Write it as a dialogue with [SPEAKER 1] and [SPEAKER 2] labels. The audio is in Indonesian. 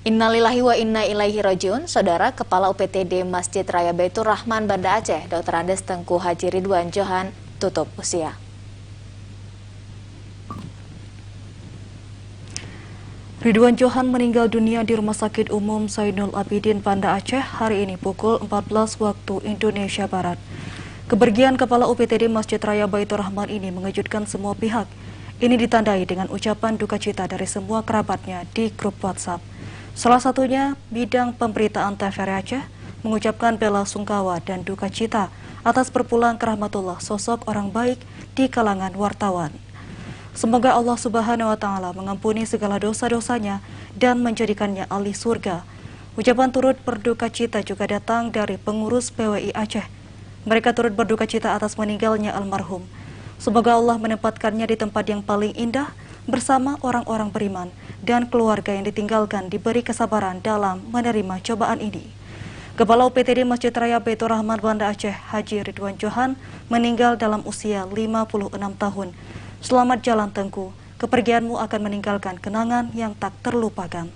[SPEAKER 1] Innalillahi wa inna ilaihi rajiun, Saudara Kepala UPTD Masjid Raya Baitur Rahman Banda Aceh, Dr. Andes Tengku Haji Ridwan Johan, tutup usia.
[SPEAKER 2] Ridwan Johan meninggal dunia di Rumah Sakit Umum Zainul Abidin Banda Aceh hari ini pukul 14 waktu Indonesia Barat. Kepergian Kepala UPTD Masjid Raya Baitur Rahman ini mengejutkan semua pihak. Ini ditandai dengan ucapan duka cita dari semua kerabatnya di grup WhatsApp. Salah satunya, bidang pemberitaan TVRI Aceh mengucapkan bela sungkawa dan duka cita atas berpulang ke rahmatullah sosok orang baik di kalangan wartawan. Semoga Allah Subhanahu wa Ta'ala mengampuni segala dosa-dosanya dan menjadikannya ahli surga. Ucapan turut berduka cita juga datang dari pengurus PWI Aceh. Mereka turut berduka cita atas meninggalnya almarhum. Semoga Allah menempatkannya di tempat yang paling indah bersama orang-orang beriman dan keluarga yang ditinggalkan diberi kesabaran dalam menerima cobaan ini. Kepala UPTD Masjid Raya Baitur Rahman Banda Aceh, Haji Ridwan Johan, meninggal dalam usia 56 tahun. Selamat jalan Tengku, kepergianmu akan meninggalkan kenangan yang tak terlupakan.